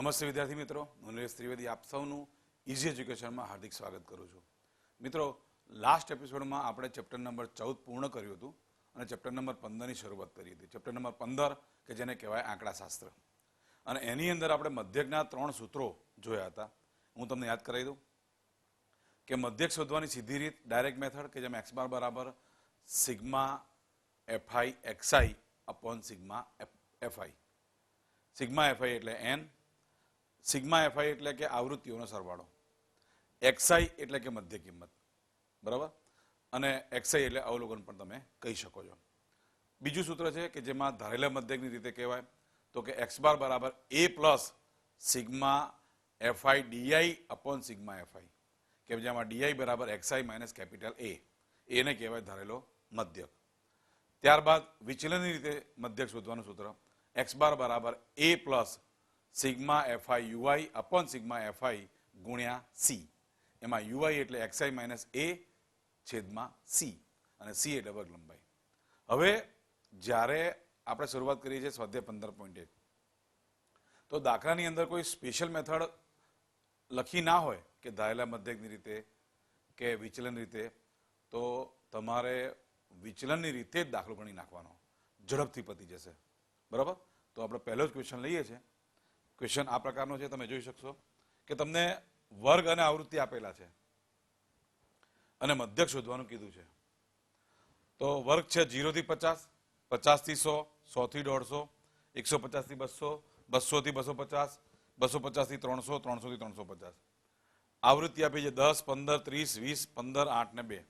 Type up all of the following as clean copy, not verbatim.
નમસ્તે વિદ્યાર્થી મિત્રો, હું નરેશ ત્રિવેદી આપ સૌનું ઇઝી એજ્યુકેશનમાં હાર્દિક સ્વાગત કરું છું. મિત્રો, લાસ્ટ એપિસોડમાં આપણે ચેપ્ટર નંબર 14 પૂર્ણ કર્યું હતું અને ચેપ્ટર નંબર 15ની શરૂઆત કરી હતી. ચેપ્ટર નંબર 15 કે જેને કહેવાય આંકડાશાસ્ત્ર, અને એની અંદર આપણે મધ્યકના 3 સૂત્રો જોયા હતા. હું તમને યાદ કરાવી દઉં કે મધ્યક શોધવાની સીધી રીત ડાયરેક્ટ મેથડ કે જેમાં x બાર બરાબર sigma fi xi upon sigma fi. Sigma fi એટલે n, સિગ્મા fi એટલે કે આવૃત્તિઓનો સરવાળો, xi એટલે કે મધ્ય કિંમત, બરાબર, અને xi એટલે અવલોકન પણ તમે કહી શકો છો. બીજું સૂત્ર છે કે જેમાં ધારેલા મધ્યકની રીતે કહેવાય તો કે x બાર બરાબર a plus sigma fi di upon sigma fi, કે જેમાં di બરાબર xi માઇનસ કેપિટલ a, એને કહેવાય ધારેલો મધ્યક. ત્યારબાદ વિચલનની રીતે મધ્યક શોધવાનું સૂત્ર x બાર બરાબર a plus sigma fi ui upon sigma fi ગુણ્યા c, એમાં ui એટલે xi માઇનસ a છેદમાં c, અને c એટલે વર્ગ લંબાઈ. હવે જ્યારે આપણે શરૂઆત કરીએ છીએ સ્વાધ્યાય 15.1, તો દાખલાની અંદર કોઈ સ્પેશિયલ મેથડ લખી ના હોય કે ધારેલા મધ્યકની રીતે કે વિચલન રીતે, તો તમારે વિચલનની રીતે જ દાખલો ગણી નાખવાનો, ઝડપથી પતી જશે, બરાબર. તો આપણે પહેલો જ ક્વેશ્ચન લઈએ છીએ. ક્વેશ્ચન આ પ્રકારનો છે, તમે જોઈ શકશો કે તમને વર્ગ અને આવૃત્તિ આપેલા છે અને મધ્યક શોધવાનું કીધું છે. તો વર્ગ છે 0 થી 50, 50 થી 100, 100 થી 150, 150 થી 200, 200 થી 250, 250 થી 300, 300 થી 350. આવૃત્તિ આપી છે 10, 15, 30, 20, 15, 8 ને 2.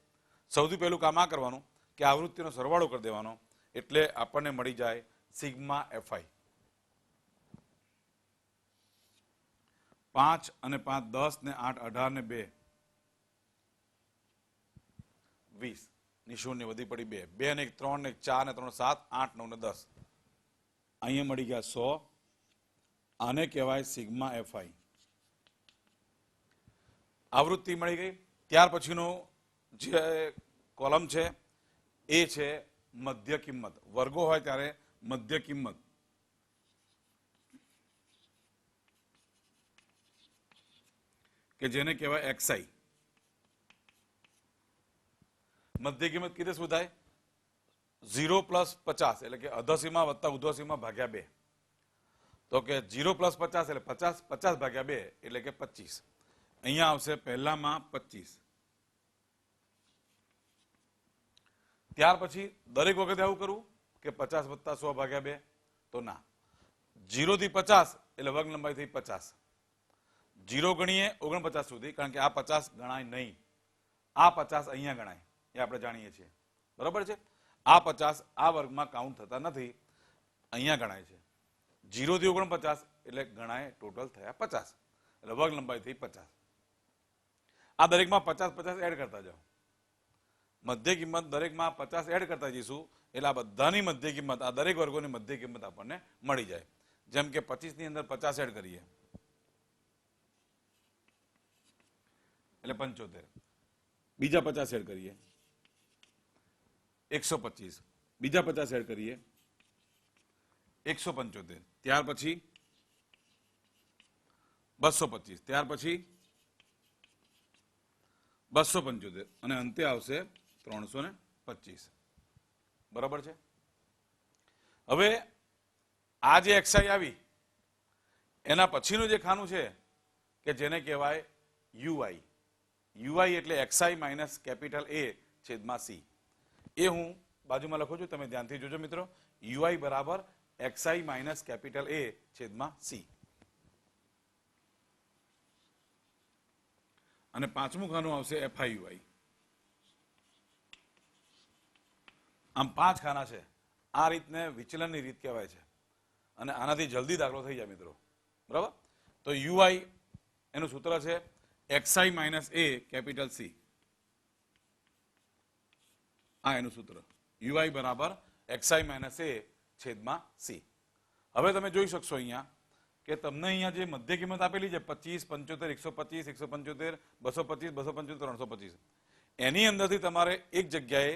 સૌથી પહેલું કામ આ કરવાનું કે આવૃત્તિનો સરવાળો કરી દેવાનો, એટલે આપણને મળી જાય સિગ્મા fi. 5 અને 5 10 ને 8 18 ને 2 20, ની શૂન્ય વધી પડી 2, 2 ને 1 3 ને 4 ને 3 7, 8 9 ને 10. અહીંયા મળી ગયા 100. આને કહેવાય સિગ્મા fi. આવૃત્તિ મળી ગઈ. ત્યાર પછીનો જે કોલમ છે એ છે મધ્ય કિંમત. વર્ગો હોય ત્યારે મધ્ય કિંમત, કે જેને કહેવાય xi. મધ્ય કિંમત કીધે શું થાય? 0 પ્લસ 50 એટલે કે અધસીમા વત્તા ઉધ્વસીમા ભાગ્યા 2. તો કે 0 પ્લસ 50 એટલે 50, 50 ભાગ્યા 2 એટલે કે 25. અહીંયા આવશે પહેલામાં 25. ત્યાર પછી દરેક વખતે આવું કરવું કે 50 વત્તા 100 ભાગ્યા 2? તો ના, 0 થી 50 એટલે વર્ગ લંબાઈ થઈ 50. 0 ગણીએ 49 સુધી, કારણ કે આ 50 ગણાય નહીં, આ 50 અહીંયા ગણાય, એ આપણે જાણીએ છીએ, બરાબર છે. આ 50 આ વર્ગમાં કાઉન્ટ થતા નથી, અહીંયા ગણાય છે. 0 થી 49 એટલે ગણાય ટોટલ થયા 50, એટલે વર્ગ લંબાઈ થઈ 50. આ દરેકમાં 50 50 એડ કરતા જાઓ. મધ્ય કિંમત દરેકમાં 50 એડ કરતા જઈશું એટલે આ બધાની મધ્ય કિંમત, આ દરેક વર્ગોની મધ્ય કિંમત આપણને મળી જાય. જેમ કે 25 ની અંદર 50 એડ કરીએ એટલે 75, બીજા 50 એડ કરીએ 125, બીજા 50 એડ કરીએ 175, ત્યાર પછી 225, ત્યાર પછી 275, અને અંતે આવશે 325, બરાબર છે. હવે આ જે xi આવી એના પછીનું જે ખાનું છે કે જેને કહેવાય ui. ui એટલે xi માઇનસ કેપિટલ A છેદમાં c. એ હું બાજુમાં લખું છું, તમે ધ્યાનથી જોજો મિત્રો. ui બરાબર xi માઇનસ કેપિટલ A છેદમાં c. અને પાંચમું ખાનું આવશે fiui. આમ 5 ખાના છે. આ રીતને વિચલનની રીત કહેવાય છે, અને આનાથી જલ્દી દાખલો થઈ જાય મિત્રો, બરાબર. તો ui એનું સૂત્ર છે xi minus a capital c. આ એનું સૂત્ર ui બરાબર xi માઇનસ a છેદમાં c. હવે તમે જોઈ શકશો અહીંયા કે તમને અહીંયા જે મધ્ય કિંમત આપેલી છે 25, 75, 125, 175, 225, 275, 325, એની અંદરથી તમારે એક જગ્યાએ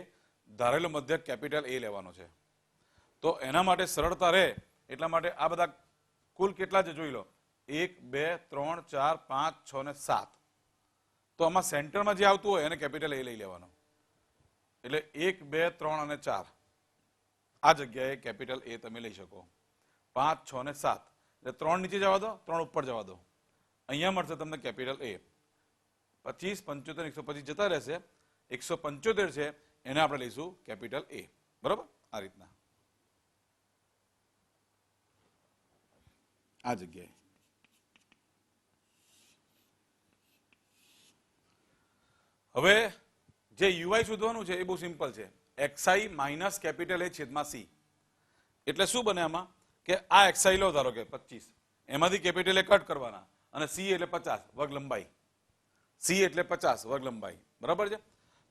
ધારેલો મધ્યક કેપિટલ A લેવાનો છે. તો એના માટે સરળતા રહે એટલા માટે આ બધા કુલ કેટલા છે જોઈ લો. 1 2 3 4 5 6 ને 7. તો આમાં સેન્ટરમાં જે આવતું હોય એને કેપિટલ એ લઈ લેવાનો. એટલે 1 2 3 અને 4 આ જગ્યાએ કેપિટલ એ તમે લઈ શકો. 5 6 ને 7 એટલે 3 નીચે જવા દો, 3 ઉપર જવા દો. અહીંયા મળશે તમને કેપિટલ એ. 25 75 125 જતા રહેશે. 175 છે એને આપણે લઈશું કેપિટલ એ. બરાબર, આ રીતના આ જગ્યાએ. હવે જે યુઆઈ શોધવાનું છે એ બહુ સિમ્પલ છે. એક્સઆઈ માઇનસ કેપિટલ એ છેદમાં સી. એટલે શું બને આમાં કે આ એક્સઆઈ લો ધારો કે 25, એમાંથી કેપિટલ એ કટ કરવાના અને સી એટલે 50 વર્ગ લંબાઈ. સી એટલે 50 વર્ગ લંબાઈ. બરાબર છે.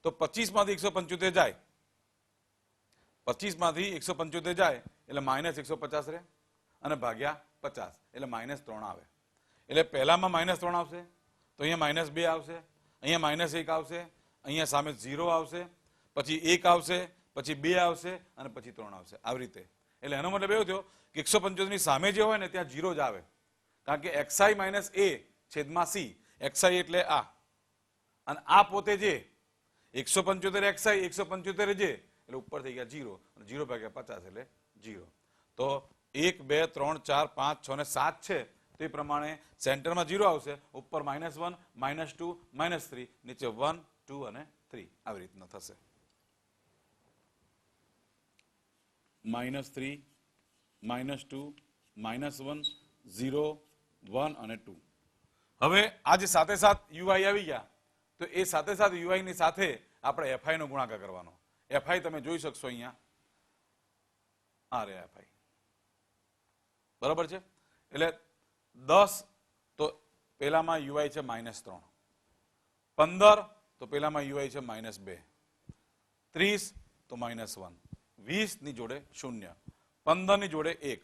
તો 25 માંથી 175 જાય, 25 માંથી 175 જાય એટલે માઇનસ 150 રહે અને ભાગ્યા 50 એટલે -3 આવે. એટલે પહેલામાં -3 આવશે, તો અહીંયા -2 આવશે, અહીંયા -1 આવશે, અહીંયા સામે 0 આવશે, પછી 1 આવશે, પછી 2 આવશે અને પછી 3 આવશે. આવી રીતે. એટલે એનો મતલબ એવો થયો કે 175 ની સામે જે હોય ને ત્યાં 0 જ આવે. કારણ કે એક્સઆઈ માઇનસ એ છેદમાં સી. એક્સઆઈ એટલે આ અને આ પોતે જે 175 એક્સઆઈ 175 જે એટલે ઉપર થઈ ગયા 0 અને 0 ભાગ્યા 50 એટલે 0. તો 1 2 3 4 5 6 ને 7 છે તે પ્રમાણે સેન્ટરમાં 0 આવશે, ઉપર -1 -2 -3, નીચે 1 2 અને 3 આવી રીતના થશે. -3 -2 -1 0 1 અને 2. હવે આ જે સાથે સાથ યુઆઈ આવી ગયા તો એ સાથે સાથે યુઆઈ ની સાથે આપણે એફઆઈ નો ગુણાકાર કરવાનો. એફઆઈ તમે જોઈ શકશો અહીંયા આ રે એફઆઈ. બરાબર છે. એટલે 10 તો પેલામાં યુઆઈ છે -3, 15 તો પેલામાં યુઆઈ છે -2, 30 તો -1, 20 ની જોડે 0, 15 ની જોડે 1,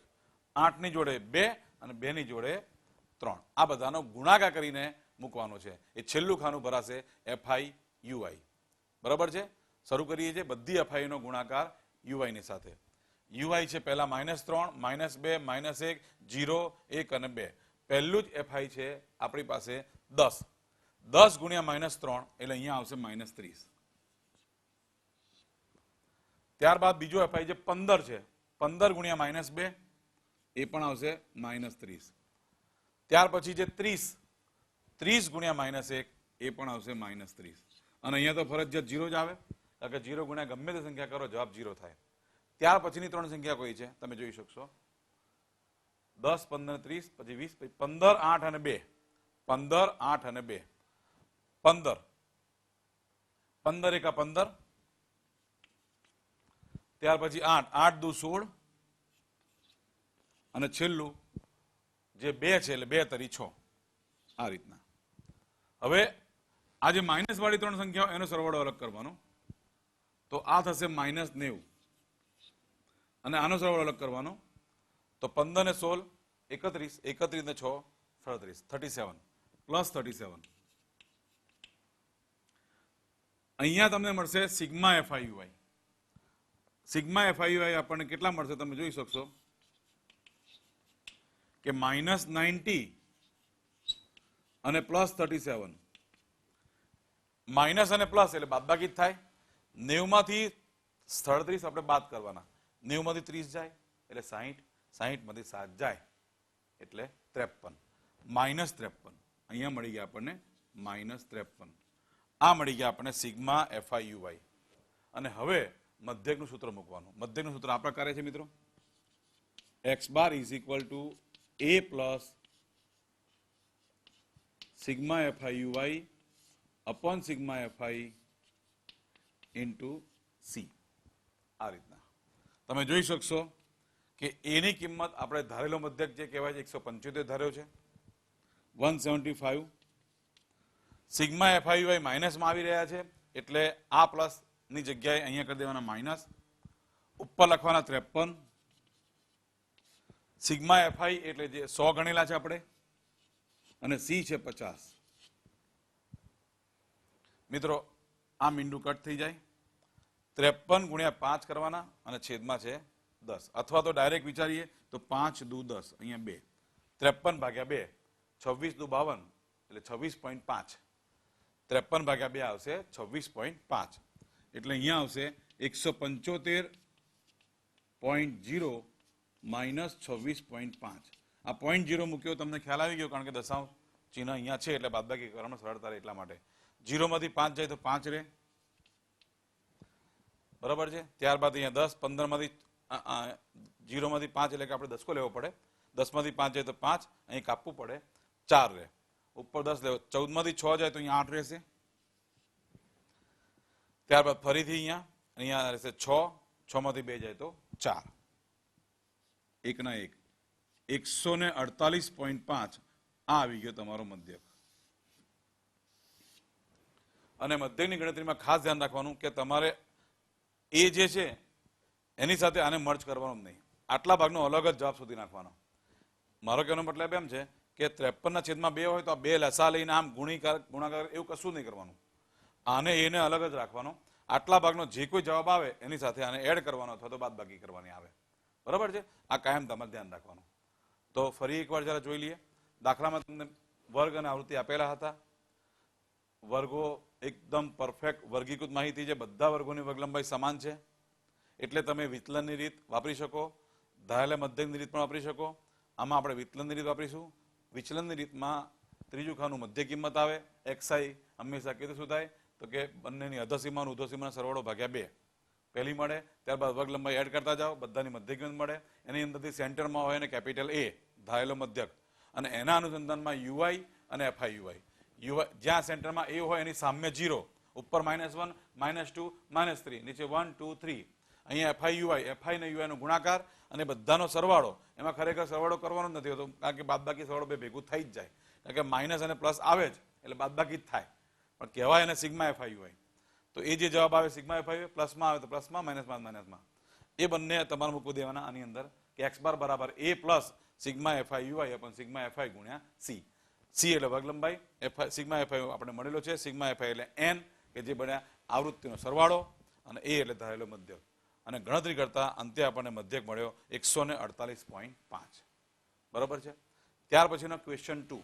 8 ની જોડે 2 અને 2 ની જોડે 3. આ બધાનો ગુણાકાર કરીને મૂકવાનો છે. એ છેલ્લું ખાનું ભરાશે એફઆઈ યુઆઈ. બરાબર છે. શરૂ કરીએ છીએ બધી એફઆઈ નો ગુણાકાર યુઆઈ ની સાથે. યુઆઈ છે પહેલા -3 -2 -1 0 1 અને 2. પહેલું જ એફઆઈ છે આપણી પાસે 10. 10 ગુણ્યા -3 એટલે અહીંયા આવશે -30. ત્યારબાદ બીજો એફઆઈ જે 15 છે, 15 ગુણ્યા -2 એ પણ આવશે -30. ત્યાર પછી જે 30 ગુણ્યા -1 એ પણ આવશે -30. અને અહીંયા તો ફરજિયાત 0 જ આવે, કારણ કે 0 ગુણ્યા ગમે તે સંખ્યા કરો જવાબ 0 થાય. ત્યાર પછીની 3 સંખ્યા કોઈ છે તમે જોઈ શકશો. 10 15 30 પછી 20 પછી 15 8 અને 2, 15 8 અને 2, 15 15 એકા 15, ત્યાર પછી 8 8 દુ 16 અને છેલ્લું જે 2 છે એટલે 2 તરી 6. આ રીતના. હવે આ જે માઇનસ વાળી 3 સંખ્યાઓ એનો સરવાળો અલગ કરવાનો. તો આ થશે -90 અને આનો સરવાળો અલગ કરવાનો. તો 15 ને 16 31, 31 ને 6 37, 37 પ્લસ 37. અહીંયા તમને મળશે sigma FI UI. Sigma FI UI આપણને કેટલા મળશે તમે જોઈ શકશો કે -90 અને +37. માઇનસ અને પ્લસ એટલે બાદબાકી જ થાય. 90 માંથી 37 આપણે બાદ કરવાના. 90 માંથી 30 જાય એટલે 60, 60 માંથી 7 જાય એટલે 53, -53. અહીંયા મળી ગયા આપણને -53. આ મળી ગયા આપણને સિગ્મા એફઆઈ યુઆઈ. અને હવે મધ્યકનું સૂત્ર મૂકવાનું. મધ્યકનું સૂત્ર આ પ્રકારે છે મિત્રો. x bar is equal to a plus sigma FI UI upon sigma FI into C. આ રીતના તમે જોઈ શકશો કે એની કિંમત આપણે ધારેલો મધ્યક જે કહેવાય છે 175 ધાર્યો છે, 175. સિગ્મા એફઆઈ યુઆઈ માઇનસમાં આવી રહ્યા છે એટલે આ પ્લસ ની જગ્યાએ અહીંયા કરી દેવાના માઇનસ, ઉપર લખવાના 53. સિગ્મા એફઆઈ એટલે જે 100 ગણેલા છે આપણે અને સી છે 50. મિત્રો આ મીંડું કટ થઈ જાય. 53 ગુણ્યા 5 કરવાના અને છેદમાં છે 10. અથવા તો ડાયરેક્ટ વિચારીએ તો 5 દુ 10, અહીંયા 2, 53 ભાગ્યા 2 26 દુ 52 એટલે 26.5. 53 ભાગ્યા 2 આવશે 26.5. એટલે અહીંયા આવશે 175.0 માઇનસ 26.5. આ 0.0 મૂક્યો તમને ખ્યાલ આવી ગયો, કારણ કે દશાંશ ચિહ્ન અહીંયા છે એટલે બાદબાકી કરવાનું સરળતા રહે એટલા માટે. 0 માંથી 5 જાય તો 5 રહે, બરાબર છે. ત્યારબાદ અહીંયા 10, 15 માંથી 0 માંથી 5 એટલે કે આપણે 10 લેવો પડે. 10 માંથી 5 જાય તો 5, અહીં કાપવું પડે, 4 રહે. ઉપર 10 લેવો, 14 માંથી 6 જાય તો અહીંયા 8 રહેશે. ત્યારબાદ ફરીથી અહીંયા રહેશે 6, 6 માંથી 2 જાય તો 4. 1 ના 1, 148.5. આ આવી ગયો તમારો મધ્યક. અને મધ્યકની ગણતરીમાં ખાસ ધ્યાન રાખવાનું કે તમારે એ જે છે એની સાથે આને મર્જ કરવાનું નહીં. આટલા ભાગનો અલગ જ જવાબ શોધી નાખવાનો. મારો કહેવાનો મતલબ એમ છે કે 53/2 હોય તો આ 2 લસા લઈને આમ ગુણાકાર એવું કશું નહીં કરવાનું. આને એને અલગ જ રાખવાનો. આટલા ભાગનો જે કોઈ જવાબ આવે એની સાથે આને એડ કરવાનો અથવા તો બાદબાકી કરવાની આવે, બરાબર છે. આ કાયમ તમારે ધ્યાન રાખવાનું. તો ફરી એકવાર જરા જોઈ લઈએ. દાખલામાં તમને વર્ગ અને આવૃત્તિ આપેલા હતા. વર્ગો એકદમ પરફેક્ટ વર્ગીકૃત માહિતી છે. બધા વર્ગોની વર્ગ લંબાઈ સમાન છે, એટલે તમે વિચલનની રીત વાપરી શકો, ધારેલા મધ્યકની રીત પણ વાપરી શકો. આમાં આપણે વિચલનની રીત વાપરીશું. વિચલનની રીતમાં ત્રીજું ખાનું મધ્ય કિંમત આવે. xi હંમેશા કેવી શું થાય તો કે બંનેની અધસીમા અને ઉધસીમાનો સરવાળો ભાગ્યા 2 પહેલી મળે. ત્યારબાદ વર્ગ લંબાઈ એડ કરતા જાઓ, બધાની મધ્ય કિંમત મળે. એની અંદરથી સેન્ટરમાં હોય અને કેપિટલ A ધારેલો મધ્યક, અને એના અનુસંધાનમાં ui અને FI ui. જ્યાં સેન્ટરમાં A હોય એની સામે 0, ઉપર -1, -2, -3, નીચે 1, 2, 3. અહીંયા FI અને UI નો ગુણાકાર અને બધાનો સરવાળો. એમાં ખરેખર સરવાળો કરવાનો જ નથી હોતો, કારણ કે બાદબાકી સરવાળો બે ભેગું થઈ જ જાય, કારણ કે માઇનસ અને પ્લસ આવે જ એટલે બાદબાકી જ થાય. પણ કહેવાય એને સિગ્મા FI UI. તો એ જે જવાબ આવે સિગ્મા FI પ્લસમાં આવે તો પ્લસમાં, માઇનસમાં માઇનસમાં. એ બંને તમારે મૂકી દેવાના આની અંદર કે x બાર બરાબર a plus sigma FI UI upon sigma FI ગુણ્યા c. c એટલે વર્ગ લંબાઈ, સિગ્મા FI આપણે મળેલો છે. સિગ્મા FI એટલે n કે જે બન્યા આવૃત્તિનો સરવાળો, અને a એટલે ધારેલો મધ્યક. અને ગણતરી કરતા અંતે આપણને મધ્યક મળ્યો 148.5. બરાબર છે. ત્યાર પછીનો ક્વેશ્ચન 2.